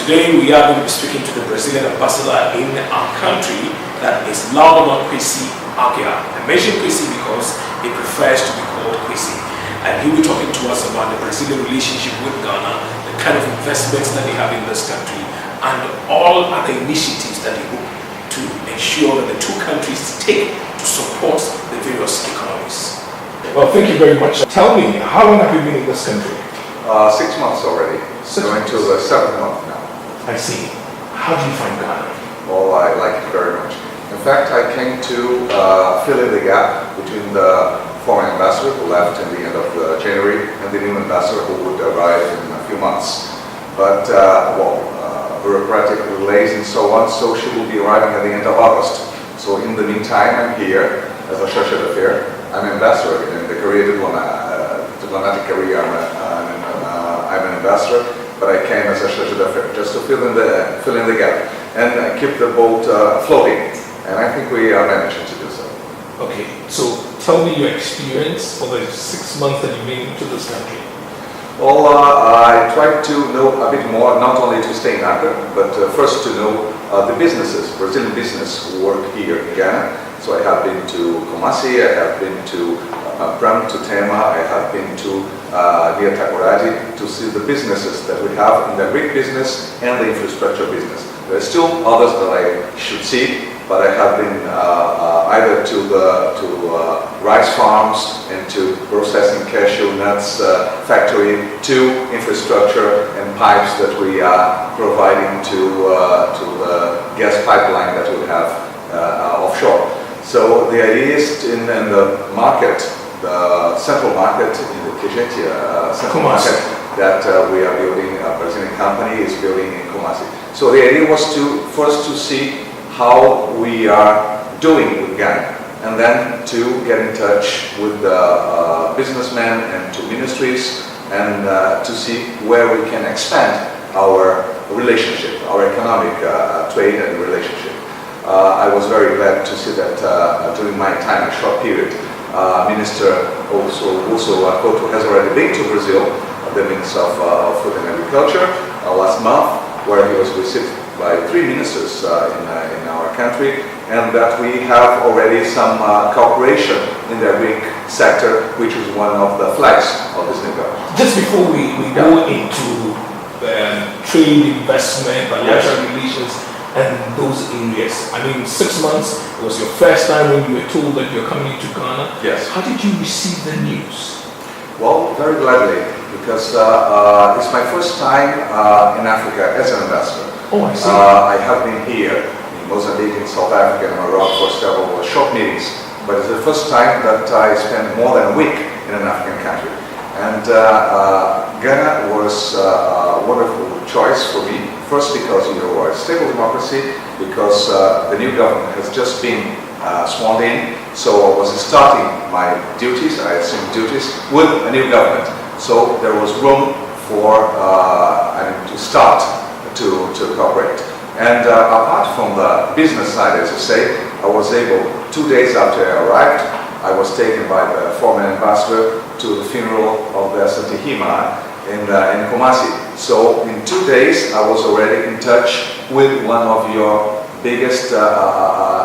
today we are going to be speaking to the Brazilian ambassador in our country, that is Laundemar. I mentioned Kwesi because he prefers to be called Kwesi. And he will be talking to us about the Brazilian relationship with Ghana, the kind of investments that they have in this country, and all other initiatives that they hope to ensure that the two countries take to support the various economies. Well, thank you very much. Tell me, how long have you been in this country? 6 months already. Going to the 7th month now. I see. How do you find Ghana? Well, I like it very much. In fact, I came to fill in the gap between the former ambassador who left in the end of January and the new ambassador who would arrive in a few months. But, bureaucratic delays and so on, so she will be arriving at the end of August. So in the meantime, I'm here as a cherche d'affaires. I'm ambassador in the career diplomatic career. I'm an ambassador, but I came as a cherche d'affaires just to fill in the gap and keep the boat floating. And I think we are managing to do so. Okay, so tell me your experience for the 6 months that you've been to this country. Well, I tried to know a bit more, not only to stay in Accra, but first to know the businesses, Brazilian business who work here in Ghana. So I have been to Kumasi, I have been to Pram, to Tema, I have been to near Takoradi to see the businesses that we have in the Greek business and the infrastructure business. There are still others that I should see, but I have been either to rice farms and to processing cashew nuts factory, to infrastructure and pipes that we are providing to the gas pipeline that we have offshore. So the idea is in the market, the central market in the Kijetia central market that we are building, a Brazilian company is building in Kumasi. So the idea was first to see how we are doing with Ghana, and then to get in touch with the businessmen and to ministries, and to see where we can expand our relationship, our economic trade and relationship. I was very glad to see that during my time, a short period, Minister also Couto has already been to Brazil, the Minister of Food and Agriculture, last month, where he was received by 3 ministers in our country, and that we have already some cooperation in the Greek sector, which is one of the flags of this new government. Just before we go into trade, investment, bilateral relations, and those areas, I mean, 6 months, it was your first time when you were told that you're coming to Ghana. Yes. How did you receive the news? Well, very gladly, because it's my first time in Africa as an ambassador. Oh, I see. I have been here in Mozambique, in South Africa, and Morocco for several short meetings, but it's the first time that I spent more than a week in an African country. And Ghana was a wonderful choice for me, first because you are a stable democracy, because the new government has just been sworn in, so I was starting my duties, I assumed duties, with a new government. So there was room for to start to cooperate. And apart from the business side, as you say, I was able, 2 days after I arrived, I was taken by the former ambassador to the funeral of the Santihima in Kumasi. So in 2 days, I was already in touch with one of your biggest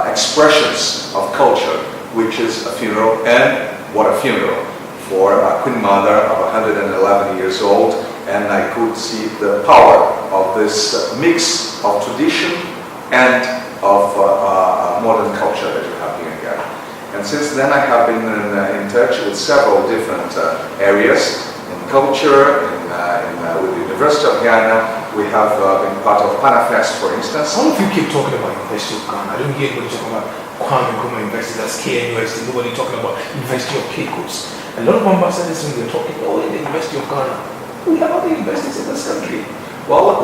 expressions of culture, which is a funeral, and what a funeral for a Queen Mother of 111 years old. And I could see the power of this mix of tradition and of modern culture that you have here in Ghana. And since then I have been in touch with several different areas, in culture, with the University of Ghana. We have been part of PanaFest, for instance. All of you keep talking about University of Ghana. I don't hear anybody talking about Kwame Nkrumah University, that's KNUST, nobody talking about University of Cape Coast. A lot of ambassadors when they're talking, in the University of Ghana. We have other universities in this country. Well,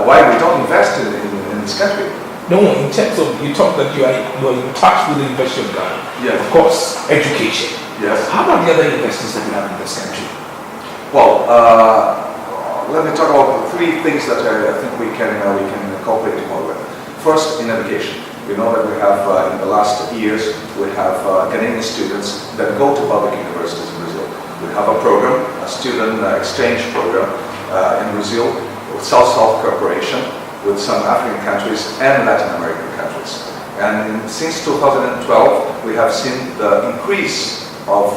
why we don't invest in this country? No, in terms of, you talk that you are in touch with the University of Ghana. Yes. Of course, education. Yes. How about the other universities that we have in this country? Well, let me talk about 3 things that I think we can cooperate more with. First, in education. We know that we have, in the last years, we have Ghanaian students that go to public universities in Brazil. We have a program, a student exchange program in Brazil, South-South cooperation with some African countries and Latin American countries. And since 2012, we have seen the increase of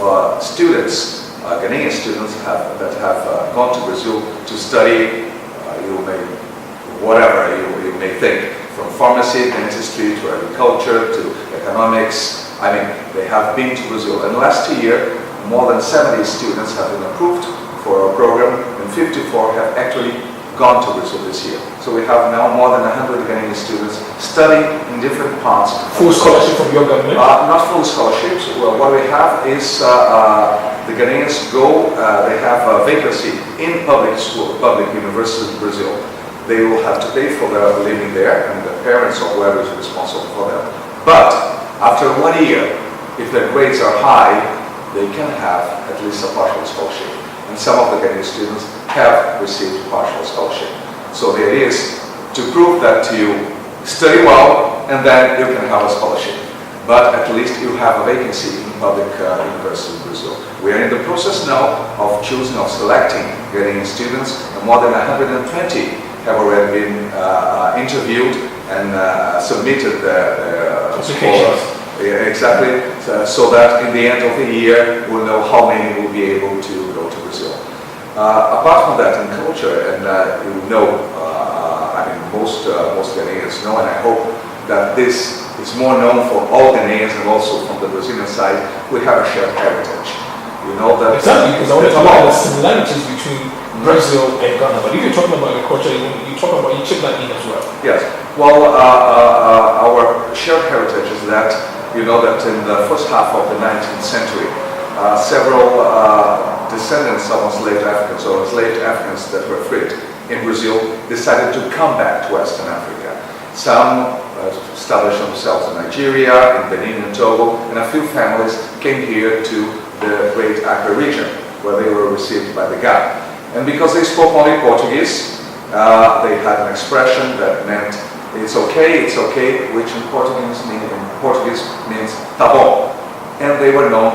students, Ghanaian students that have gone to Brazil to study, whatever you may think, from pharmacy, dentistry, to agriculture, to economics. I mean, they have been to Brazil. And last year, more than 70 students have been approved for our program, and 54 have actually gone to Brazil this year. So we have now more than 100 Ghanaian students studying in different parts. Full scholarship from your government? Not full scholarships. Well, what we have is the Ghanaians go, they have a vacancy in public school, public universities in Brazil. They will have to pay for their living there, and the parents or whoever is responsible for them. But after 1 year, if their grades are high, they can have at least a partial scholarship. And some of the Ghanaian students have received partial scholarship. So the idea is to prove that you study well and then you can have a scholarship. But at least you have a vacancy in public university in Brazil. We are in the process now of selecting Ghanaian students, and more than 120 have already been interviewed and submitted their applications. Yeah, exactly. So that in the end of the year, we'll know how many will be able to go to Brazil. Apart from that, in culture, and I mean, most Ghanaians know, and I hope that this is more known for all Ghanaians and also from the Brazilian side, we have a shared heritage. You know that. Exactly, because I want to talk about the similarities between Brazil and Ghana. But if you're talking about agriculture, you talk about, you chip that in as well. Yes. Well, our shared heritage is that, you know, that in the first half of the 19th century, several descendants of enslaved Africans or enslaved Africans that were freed in Brazil decided to come back to Western Africa. Some established themselves in Nigeria, in Benin and Togo, and a few families came here to the Great Accra region, where they were received by the GA. And because they spoke only Portuguese, they had an expression that meant it's okay, which in Portuguese means tá bom. And they were known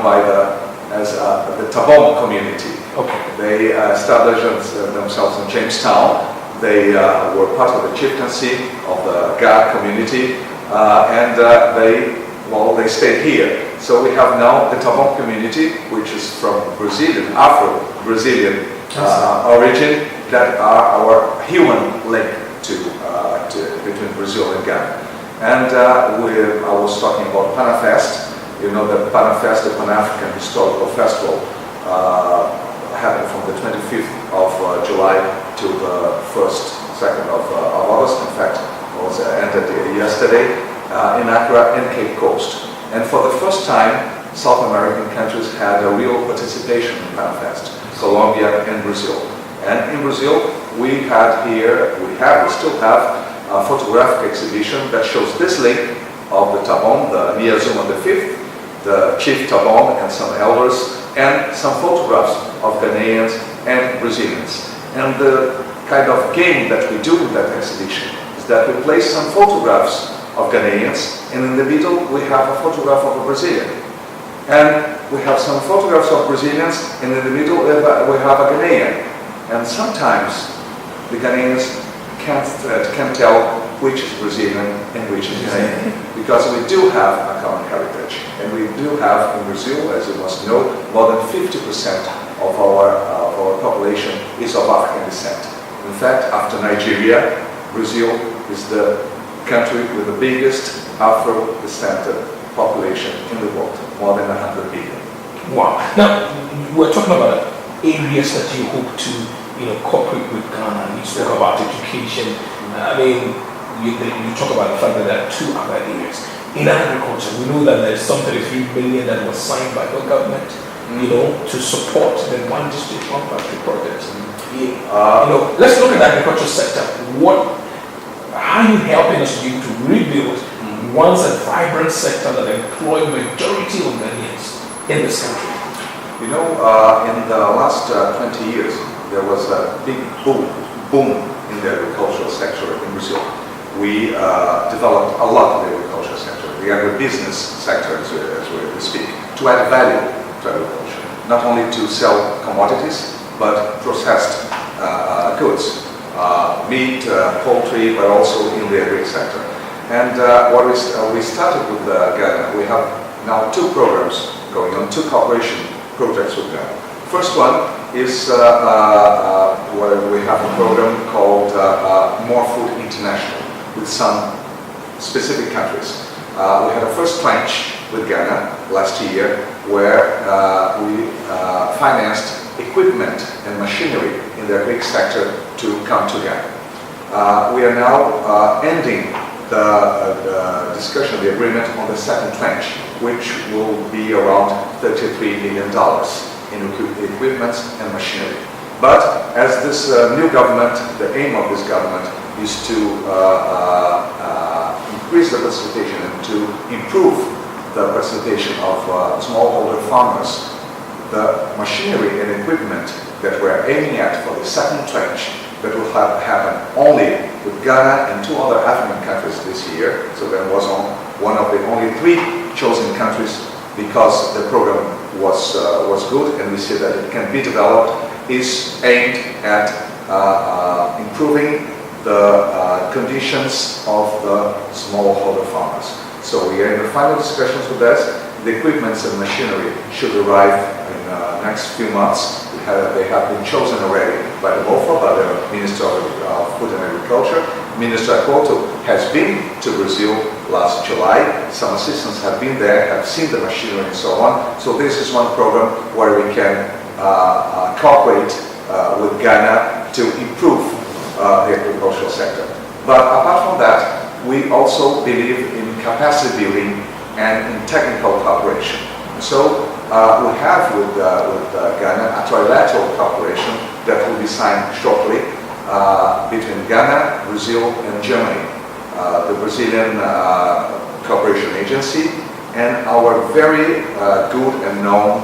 as the tá bom community. Okay. They established themselves in Jamestown. They were part of the chieftaincy of the GA community, and they stayed here. So we have now the tá bom community, which is from Afro-Brazilian origin, that are our human link between Brazil and Ghana. And I was talking about PANAFest. You know that PANAFest, the Pan-African Historical Festival, happened from the 25th of July to the 2nd of August. In fact, it was ended yesterday in Accra and Cape Coast. And for the first time, South American countries had a real participation in PANAFest, Colombia and Brazil. And in Brazil, we still have a photographic exhibition that shows this link of the tá bom, the Niazuma V, the Chief tá bom and some elders, and some photographs of Ghanaians and Brazilians. And the kind of game that we do in that exhibition is that we place some photographs of Ghanaians, and in the middle we have a photograph of a Brazilian. And we have some photographs of Brazilians, and in the middle we have a Ghanaian. And sometimes the Ghanaians can't tell which is Brazilian and which is Ghanaian, because we do have a common heritage. And we do have in Brazil, as you must know, more than 50% of our population is of African descent. In fact, after Nigeria, Brazil is the country with the biggest Afro-descended population in the world, more than 100 million. Wow. Now, we're talking about areas that you hope to, cooperate with Ghana. You spoke about education. I mean, you talk about the fact that there are two other areas. In agriculture, we know that there's some 33 billion that was signed by the government, to support the one district, one factory project. Let's look at the agriculture sector. How are you helping us to rebuild once a vibrant sector that employs majority of Ghanaians in this country? In the last 20 years, there was a big boom in the agricultural sector in Brazil. We developed a lot of the agricultural sector, the agribusiness sector, as we speak, to add value to agriculture, not only to sell commodities, but processed goods. meat, poultry, but also in the agri sector. And what we started with Ghana, we have now 2 programs going on, 2 cooperation projects with Ghana. First one is where we have a program called More Food International with some specific countries. We had a first tranche with Ghana last year where we financed equipment and machinery in the agri sector to come to Ghana. We are now ending the discussion, the agreement on the second tranche, which will be around $33 million in equipment and machinery. But as this new government, the aim of this government is to increase the participation and to improve the participation of smallholder farmers, the machinery and equipment that we're aiming at for the second tranche that will happen only with Ghana and 2 other African countries this year. So that was one of the only 3 chosen countries because the program was good and we see that it can be developed, is aimed at improving the conditions of the smallholder farmers. So we are in the final discussions with that. The equipment and machinery should arrive in the next few months. They have been chosen already by the MOFA, by the Minister of Food and Agriculture. Minister Acquah-Hayford has been to Brazil last July. Some assistants have been there, have seen the machinery and so on. So this is one program where we can cooperate with Ghana to improve the agricultural sector. But apart from that, we also believe in capacity building and in technical cooperation. So we have with Ghana a trilateral cooperation that will be signed shortly between Ghana, Brazil and Germany. The Brazilian Cooperation Agency and our very good and known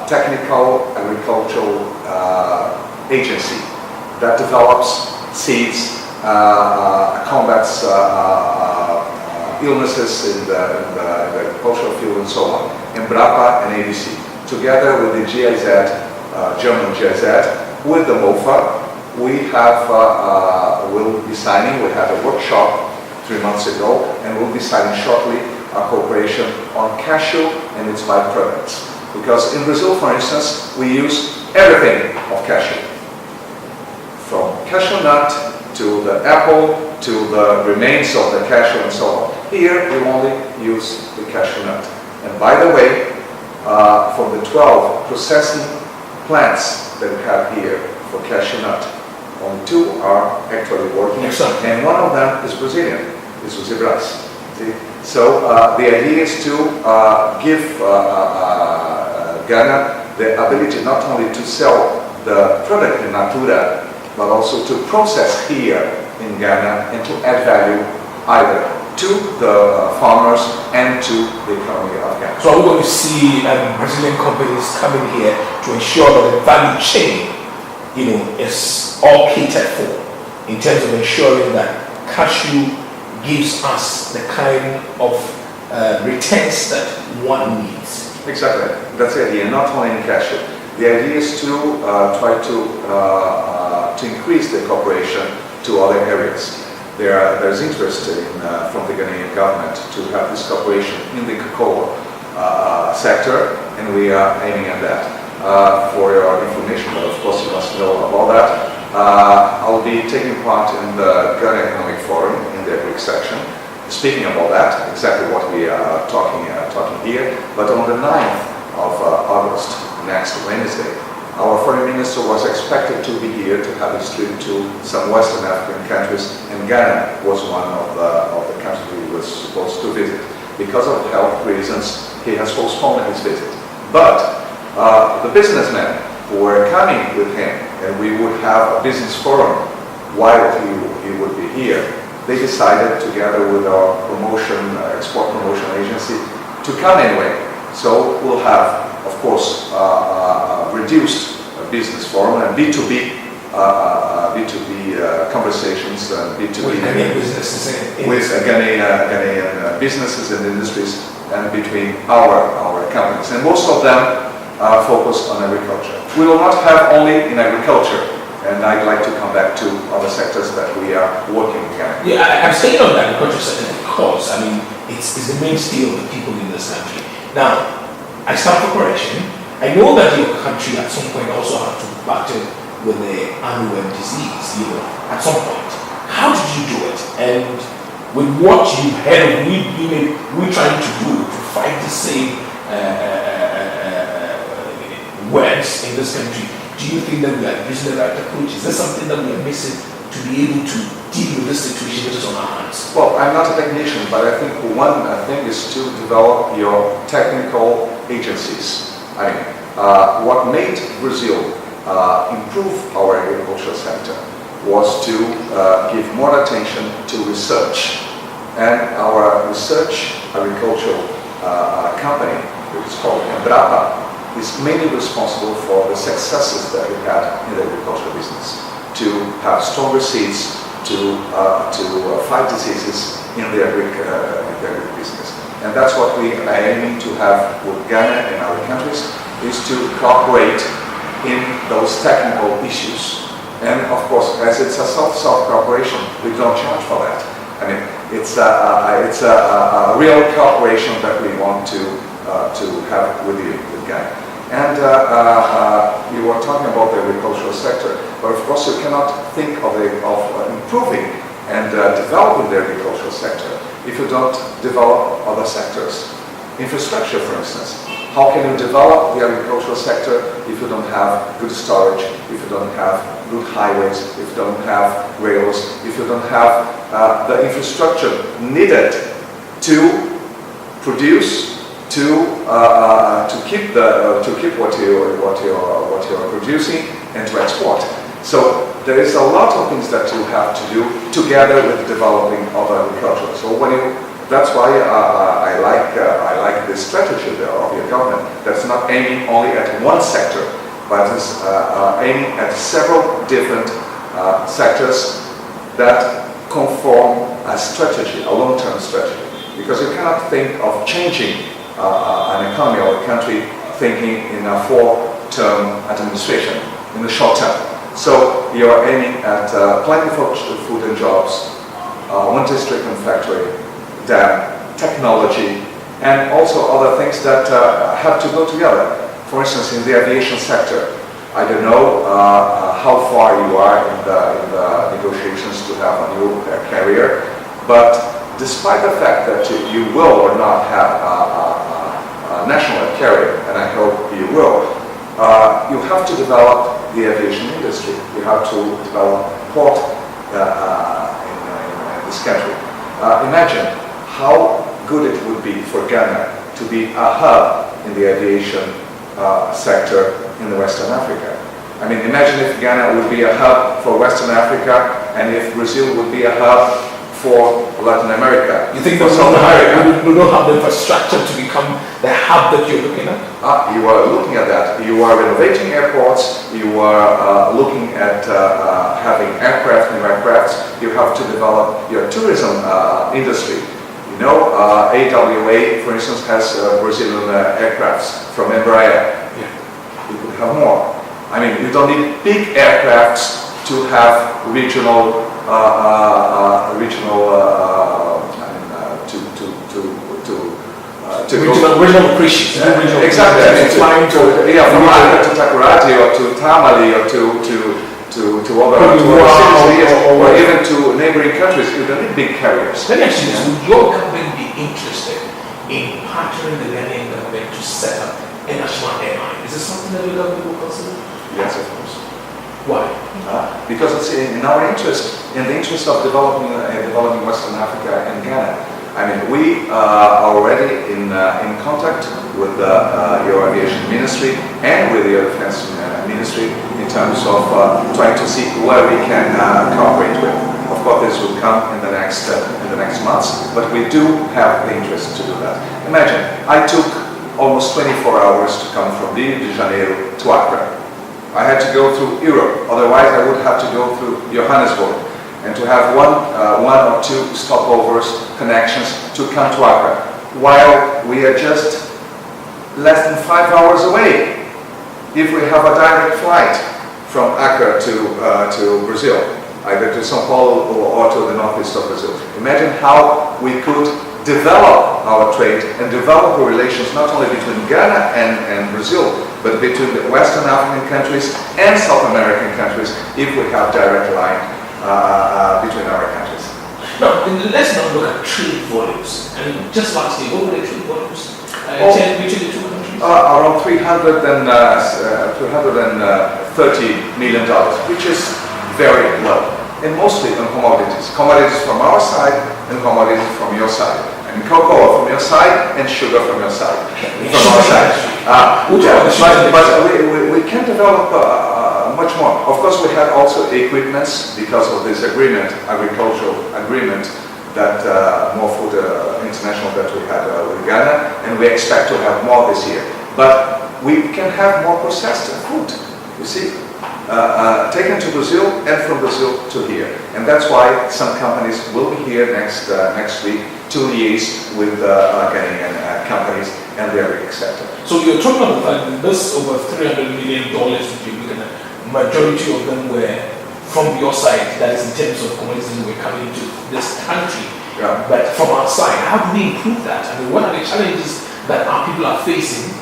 technical agricultural agency that develops seeds, combats illnesses in the agricultural field and so on, Embrapa and ABC, together with the GIZ, German GIZ, with the MOFA, we have, will be signing, we had a workshop 3 months ago, and we'll be signing shortly a cooperation on cashew and its byproducts. Because in Brazil, for instance, we use everything of cashew, from cashew nut to the apple, to the remains of the cashew and so on. Here, we only use the cashew nut. And by the way, from the 12 processing plants that we have here for cashew nut, only 2 are actually working. Excellent. And one of them is Brazilian, is Uzibras. So the idea is to give Ghana the ability not only to sell the product in natura, but also to process here in Ghana and to add value either to the farmers and to the economy of Ghana. So we're going to see Brazilian companies coming here to ensure that the value chain, is all catered for in terms of ensuring that cashew gives us the kind of returns that one needs. Exactly, that's the idea. Not only in cashew. The idea is to try to increase the cooperation to other areas. There's interest from the Ghanaian government to have this cooperation in the cocoa sector, and we are aiming at that. For your information, but of course you must know about that. I'll be taking part in the Ghana Economic Forum in the agri section, speaking about that, exactly what we are talking here. But on the 9th of August, next Wednesday, our foreign minister was expected to be here to have his trip to some Western African countries, and Ghana was one of the countries he was supposed to visit. Because of health reasons, he has postponed his visit. But the businessmen who were coming with him, and we would have a business forum while he would be here, they decided together with our export promotion agency to come anyway. So we'll have, of course, reduced business forum and B2B conversations and B2B with Ghanaian businesses with Ghanaian businesses and industries and between our companies. And most of them are focused on agriculture. We will not have only in agriculture And I'd like to come back to other sectors that we are working in. Yeah, I'm staying on that agriculture sector because, I mean, it's the mainstay of the people in this country. Now, I stand for correction. I know that your country at some point also had to battle with the armyworm disease, at some point. How did you do it? And with what you've heard of we trying to do to fight the same words in this country, do you think that we are using the right approach? Is there something that we are missing to be able to deal with this situation that is on our hands? Well, I'm not a technician, but I think one thing is to develop your technical agencies. I mean, what made Brazil improve our agricultural sector was to give more attention to research. And our research agricultural company, which is called B&FT, is mainly responsible for the successes that we had in the agricultural business, to have stronger seeds, to fight diseases in the agri business. And that's what we are aiming to have with Ghana and other countries, is to cooperate in those technical issues. And of course, as it's a self-cooperation, we don't charge for that. I mean, it's a real cooperation that we want to have with you, with Ghana. And you were talking about the agricultural sector, but of course you cannot think of improving and developing the agricultural sector if you don't develop other sectors. Infrastructure, for instance. How can you develop the agricultural sector if you don't have good storage, if you don't have good highways, if you don't have rails, if you don't have the infrastructure needed to produce, to keep what you're producing and to export. So there is a lot of things that you have to do together with developing of agriculture. So that's why I like this strategy of your government that's not aiming only at one sector, but is aiming at several different sectors that conform a strategy, a long-term strategy. Because you cannot think of changing an economy or a country thinking in a 4-term administration, in the short term. So you are aiming at plentiful food and jobs, one district and factory, dam, technology, and also other things that have to go together. For instance, in the aviation sector, I don't know how far you are in the negotiations to have a new carrier, but despite the fact that you will or not have a national carrier, and I hope you will, you have to develop the aviation industry. You have to develop port in this country. Imagine how good it would be for Ghana to be a hub in the aviation sector in the Western Africa. I mean, imagine if Ghana would be a hub for Western Africa and if Brazil would be a hub for Latin America. You think for South America? We don't have the infrastructure to become the hub that you're looking at? You are looking at that. You are renovating airports. You are looking at having new aircrafts. You have to develop your tourism industry. You know, AWA, for instance, has Brazilian aircrafts from Embraer. Yeah. You could have more. I mean, you don't need big aircrafts to have regional regional operations. Exactly. I mean, from Accra to Takoradi or to Tamale or to other cities, or even to neighboring countries. You don't need big carriers. Let me ask you this: would your government be interested in partnering the Ghanaian government to set up a national airline? Is this something that your government will consider? Yes, of course. Why? Because it's in our interest, in the interest of developing Western Africa and Ghana. I mean, we are already in contact with your aviation ministry and with your defense ministry in terms of trying to see where we can cooperate with. Of course, this will come in the next months, but we do have the interest to do that. Imagine, I took almost 24 hours to come from Rio de Janeiro to Accra. I had to go through Europe, otherwise I would have to go through Johannesburg, and to have one or two stopovers, connections to come to Accra, while we are just less than 5 hours away if we have a direct flight from Accra to Brazil, either to São Paulo or to the northeast of Brazil. Imagine how we could develop our trade and develop the relations not only between Ghana and Brazil, but between the Western African countries and South American countries if we have direct line between our countries. Now, let's not look at trade volumes. I mean, just last year, what were the trade volumes between the two countries? Around $330 million, which is very low, and mostly on commodities. Commodities from our side and commodities from your side. I mean, cocoa from your side and sugar from your side. From our side. But we can develop much more. Of course, we had also equipments because of this agreement, agricultural agreement, that more food international that we had with Ghana, and we expect to have more this year. But we can have more processed food, you see, taken to Brazil and from Brazil to here. And that's why some companies will be here next week to liaise with Ghanaian companies, and they are very accepted. So you're talking about the fact that this over $300 million, majority of them were from your side, that is in terms of commodities that were coming into this country. Yeah. But from our side, how do we improve that? I mean, what are the challenges that our people are facing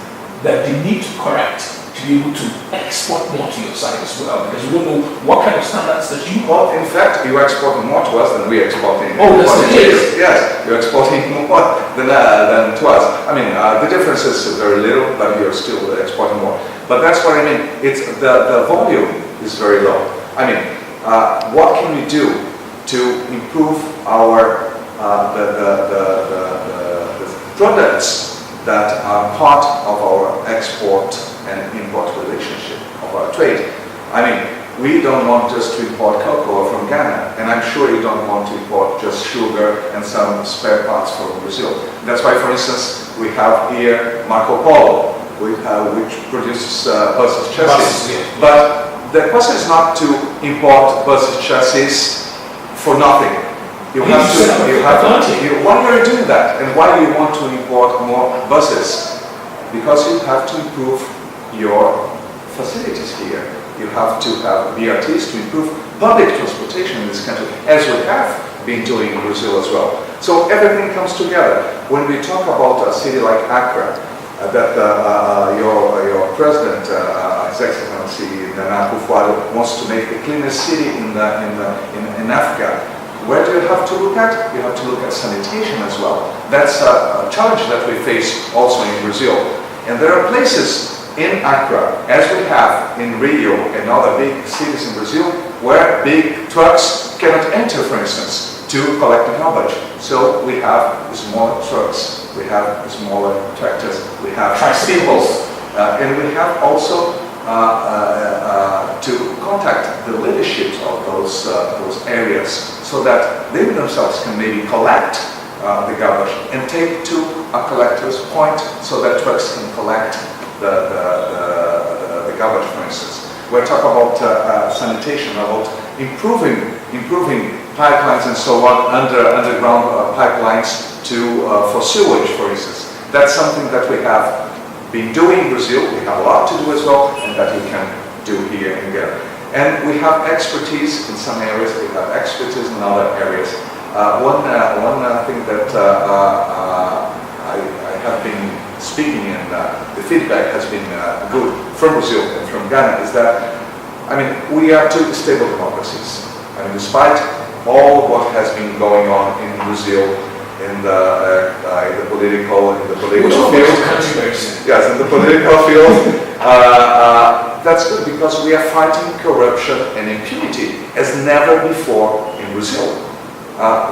that they need to correct to be able to export more to your side as well? Because we don't know what kind of standards that you Well, in fact, you're exporting more to us than we're exporting. Oh, that's the case. Yes, you're exporting more than to us. I mean, the difference is very little, but you're still exporting more. But that's what I mean. It's the volume is very low. I mean, what can we do to improve our the products that are part of our export and import relationship of our trade? I mean, we don't want just to import cocoa from Ghana, and I'm sure you don't want to import just sugar and some spare parts from Brazil. That's why, for instance, we have here Marco Polo, which produces buses chassis. But the question is not to import buses chassis for nothing. Why are you doing that? And why do you want to import more buses? Because you have to improve your facilities here. You have to have BRTs to improve public transportation in this country, as we have been doing in Brazil as well. So everything comes together. When we talk about a city like Accra, that your president, His Excellency Norvan Acquah-Hayford, wants to make the cleanest city in Africa. Where do you have to look at? You have to look at sanitation as well. That's a challenge that we face also in Brazil. And there are places in Accra, as we have in Rio and other big cities in Brazil, where big trucks cannot enter, for instance, to collect the garbage. So we have smaller trucks, we have smaller tractors, we have tricycles, and we have also to contact the leaderships of those areas, so that they themselves can maybe collect the garbage and take to a collector's point, so that trucks can collect the garbage, for instance. We're talking about sanitation, about improving pipelines and so on, underground pipelines for sewage, for instance. That's something that we have been doing in Brazil. We have a lot to do as well, and that we can do here in Ghana. And we have expertise in some areas, we have expertise in other areas. One thing that I have been speaking, and the feedback has been good from Brazil and from Ghana, is that, I mean, we are two stable democracies. I mean, despite all what has been going on in Brazil, in the political field. Yes, in the political field. That's good, because we are fighting corruption and impunity as never before in Brazil.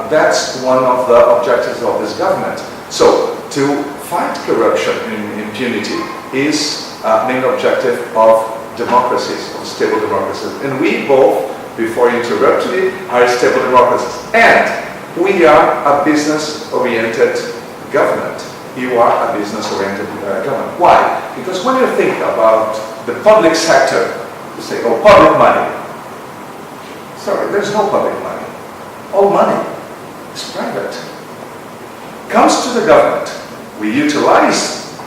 That's one of the objectives of this government. So, to fight corruption and impunity is a main objective of democracies, of stable democracies. And we both, before you interrupt me, are stable democracies. And we are a business-oriented government. You are a business-oriented government. Why? Because when you think about the public sector, you say, oh, public money. Sorry, there's no public money. All money is private. Comes to the government. We utilize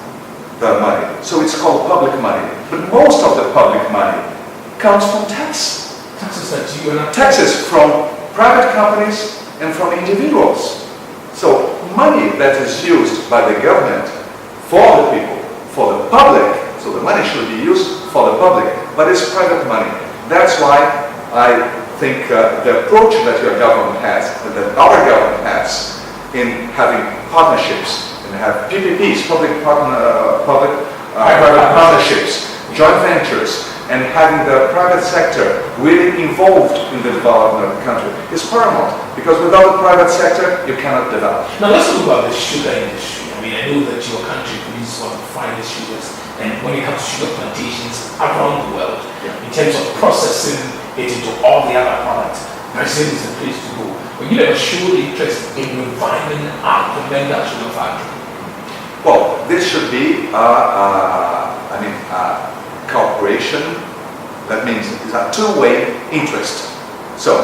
the money, so it's called public money. But most of the public money comes from tax. Taxes that you are not Taxes from private companies and from individuals. So money that is used by the government for the people, for the public, so the money should be used for the public, but it's private money. That's why I think the approach that your government has, that our government has, in having partnerships, and have PPPs, public-private partnerships, joint ventures, and having the private sector really involved in the development of the country is paramount, because without the private sector, you cannot develop. Now let's talk about the sugar industry. I mean, I know that your country produces one of the finest sugars, and when it comes to sugar plantations around the world, in terms of processing it into all the other products, Brazil is the place to go. But you never showed interest in reviving our conventional sugar factory. Well, this should be, cooperation. That means it's a two-way interest. So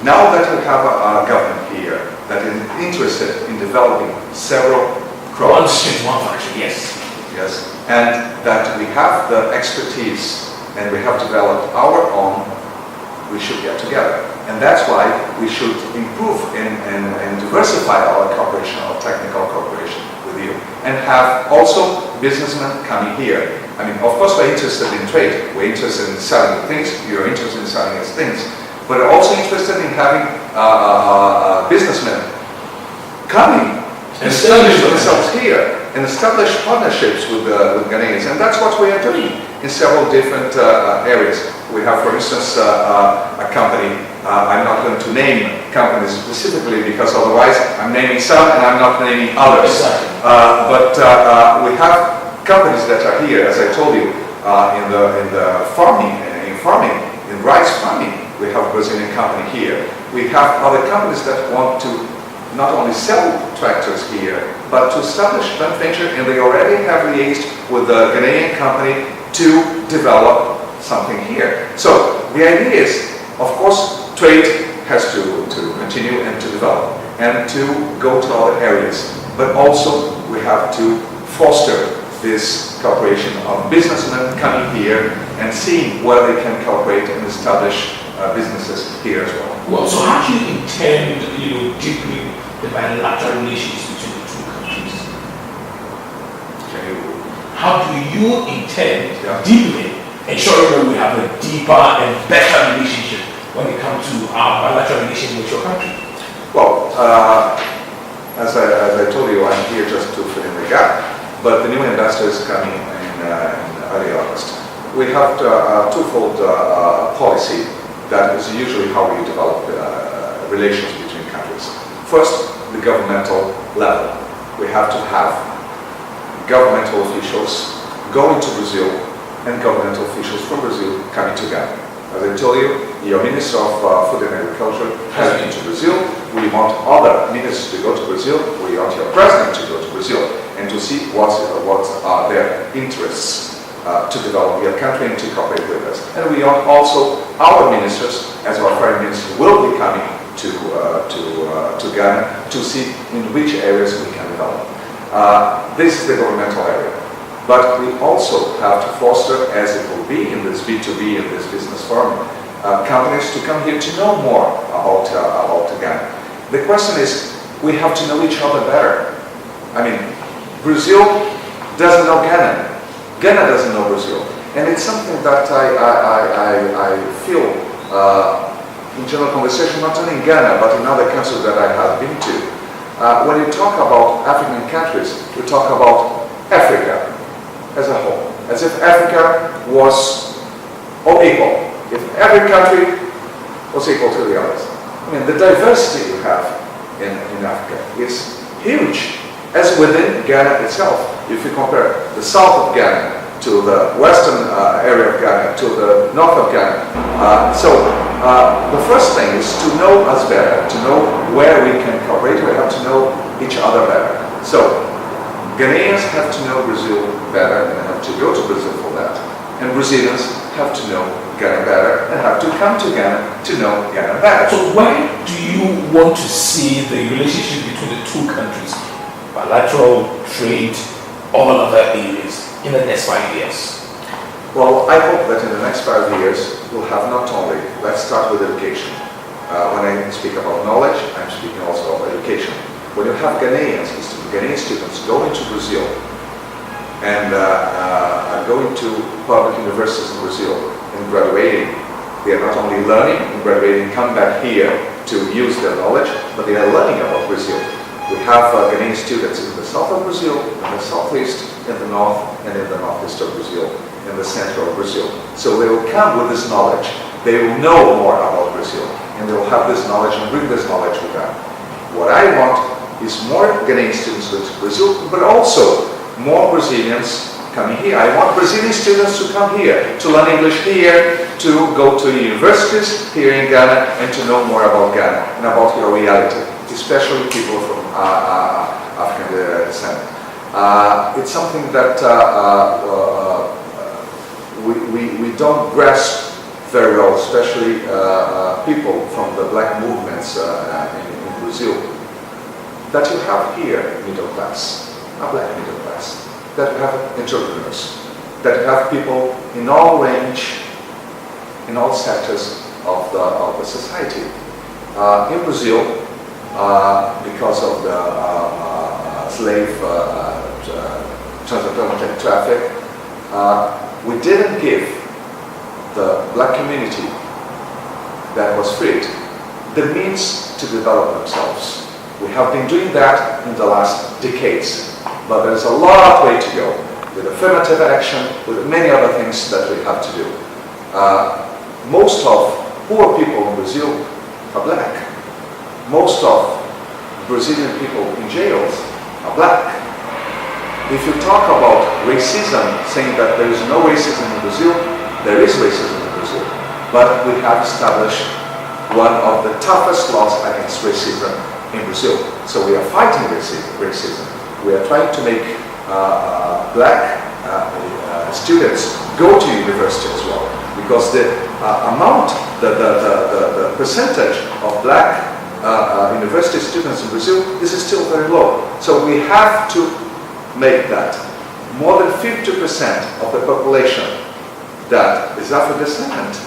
now that we have a government here that is interested in developing several crops. One street, one factory, yes. Yes, and that we have the expertise and we have developed our own, we should get together. And that's why we should improve and diversify our cooperation, our technical cooperation with you. And have also businessmen coming here. I mean, of course we're interested in trade, we're interested in selling things, you're interested in selling us things, but we're also interested in having businessmen coming and establish themselves here and establish partnerships with Ghanaians. And that's what we are doing in several different areas. We have, for instance, a company, I'm not going to name companies specifically because otherwise I'm naming some and I'm not naming others. But we have companies that are here, as I told you, in the farming, in rice farming. We have a Brazilian company here. We have other companies that want to not only sell tractors here, but to establish joint venture, and they already have liaised with the Ghanaian company to develop something here. So the idea is, of course, trade has to continue and to develop and to go to other areas, but also we have to foster this cooperation of businessmen coming here and seeing where they can cooperate and establish businesses here as well. Well, so how do you intend, deepening the bilateral relations between the two countries? How do you intend deepening, ensuring that we have a deeper and better relationship when it comes to our bilateral relation with your country? Well, as I told you, I'm here just to fill in the gap. But the new investor is coming in early August. We have a twofold policy that is usually how we develop relations between countries. First, the governmental level. We have to have governmental officials going to Brazil and governmental officials from Brazil coming together. As I told you, your Minister of Food and Agriculture has been to Brazil. We want other ministers to go to Brazil. We want your president to go to Brazil and to see what are their interests to develop your country and to cooperate with us. And we want also our ministers, as our foreign minister will be coming to Ghana to see in which areas we can develop. This is the governmental area. But we also have to foster, as it will be in this B2B, in this business forum, companies to come here to know more about Ghana. The question is, we have to know each other better. I mean, Brazil doesn't know Ghana. Ghana doesn't know Brazil. And it's something that I feel in general conversation, not only in Ghana, but in other countries that I have been to. When you talk about African countries, you talk about Africa as a whole, as if Africa was all equal. If every country was equal to the others. I mean, the diversity you have in Africa is huge, as within Ghana itself. If you compare the south of Ghana to the western area of Ghana to the north of Ghana. The first thing is to know us better, to know where we can cooperate. We have to know each other better. So Ghanaians have to know Brazil better and have to go to Brazil for that. And Brazilians have to know Ghana better and have to come to Ghana to know Ghana better. So where do you want to see the relationship between the two countries, bilateral, trade, all other areas, in the next 5 years? Well, I hope that in the next 5 years, we'll have not only, let's start with education. When I speak about knowledge, I'm speaking also of education. When you have Ghanaian students going to Brazil and going to public universities in Brazil and graduating, they are not only learning and graduating, come back here to use their knowledge, but they are learning about Brazil. We have Ghanaian students in the south of Brazil, in the southeast, in the north, and in the northeast of Brazil, in the center of Brazil. So they will come with this knowledge. They will know more about Brazil, and they will have this knowledge and bring this knowledge with them. What I want is more Ghanaian students going to Brazil, but also more Brazilians coming here. I want Brazilian students to come here, to learn English here, to go to universities here in Ghana, and to know more about Ghana and about your reality, especially people from African descent. It's something that we don't grasp very well, especially people from the black movements in Brazil, that you have here middle class, a black middle class, that you have entrepreneurs, that you have people in all range, in all sectors of the society. In Brazil, because of the slave transatlantic traffic, we didn't give the black community that was freed the means to develop themselves. We have been doing that in the last decades, but there's a lot way to go with affirmative action, with many other things that we have to do. Most of poor people in Brazil are black. Most of Brazilian people in jails are black. If you talk about racism, saying that there is no racism in Brazil, there is racism in Brazil. But we have established one of the toughest laws against racism in Brazil. So we are fighting racism. We are trying to make black students go to university as well, because the amount, the percentage of black university students in Brazil, this is still very low. So we have to make that. More than 50% of the population that is Afro descendant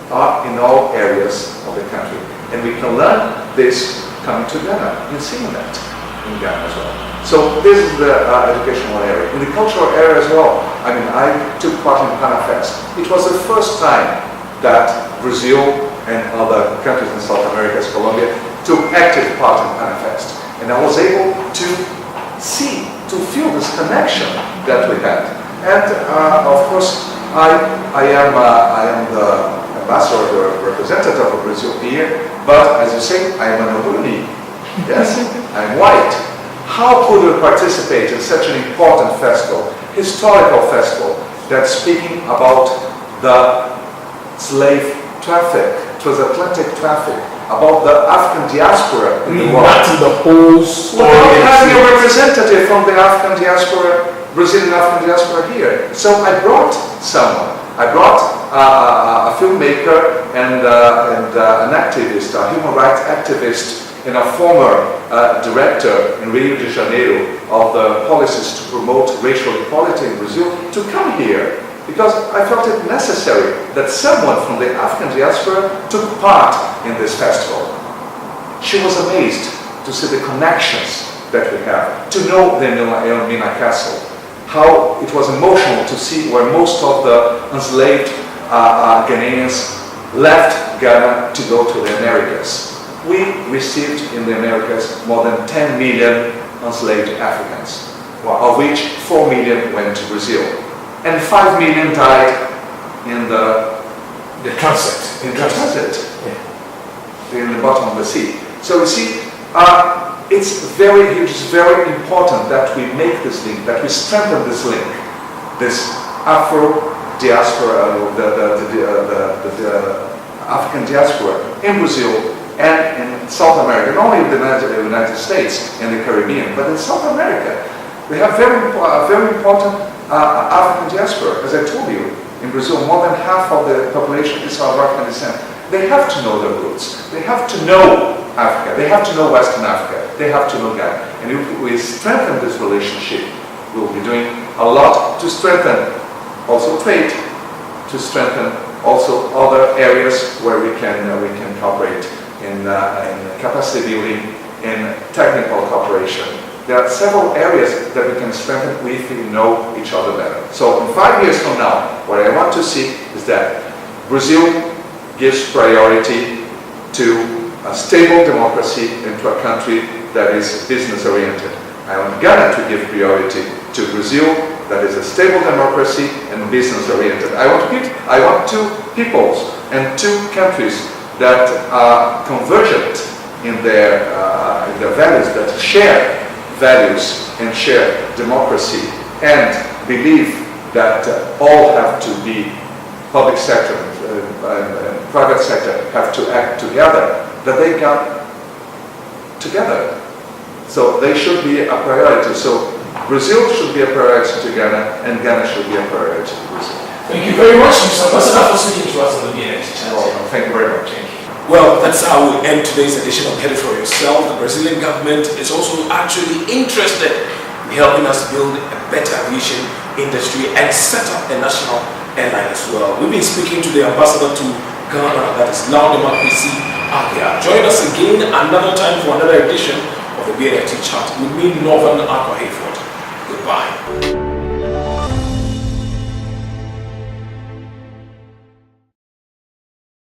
are in all areas of the country. And we can learn this coming to Ghana and seeing that in Ghana as well. So this is the educational area. In the cultural area as well, I mean, I took part in PanaFest. It was the first time that Brazil and other countries in South America, as Colombia, took active part in PanaFest. And I was able to see, to feel this connection that we had. And of course, I am the ambassador, the representative of Brazil here, but as you say, I am an Oguni. Yes, I'm white. How could we participate in such an important festival, historical festival, that's speaking about the slave traffic, transatlantic traffic, about the African diaspora in the world? Not the whole story. Without having a representative from the African diaspora, Brazilian African diaspora here. So I brought someone. I brought a filmmaker and an activist, a human rights activist, and a former director in Rio de Janeiro of the policies to promote racial equality in Brazil, to come here, because I felt it necessary that someone from the African diaspora took part in this festival. She was amazed to see the connections that we have, to know the Elmina Castle, how it was emotional to see where most of the enslaved Ghanaians left Ghana to go to the Americas. We received in the Americas more than 10 million enslaved Africans, of which 4 million went to Brazil. And 5 million died in the transit. In the bottom of the sea. So you see, it's very important that we make this link, that we strengthen this link, this Afro diaspora, the African diaspora in Brazil and in South America, not only in the United States and the Caribbean, but in South America. We have very important African diaspora. As I told you, in Brazil, more than half of the population is of African descent. They have to know their roots. They have to know Africa. They have to know Western Africa. They have to know Ghana. And if we strengthen this relationship, we'll be doing a lot to strengthen also trade, to strengthen also other areas where we can cooperate in capacity building, in technical cooperation. There are several areas that we can strengthen if we know each other better. So in 5 years from now, what I want to see is that Brazil gives priority to a stable democracy and to a country that is business-oriented. I want Ghana to give priority to Brazil that is a stable democracy and business-oriented. I want two peoples and two countries that are convergent in their values, that share values and share democracy and believe that all have to be, public sector and private sector have to act together, that they come together. So they should be a priority. So Brazil should be a priority to Ghana, and Ghana should be a priority to Brazil. Thank you very much, Mr. Ambassador, for speaking to us on the B&FT Chat. Thank you very much. Thank you. Well, that's how we end today's edition of Head It For Yourself. The Brazilian government is also actually interested in helping us build a better aviation industry and set up a national airline as well. We've been speaking to the ambassador to Ghana, that is Laundemar. Join us again another time for another edition of the B&FT Chat with me, Norvan Acquah-Hayford. Goodbye.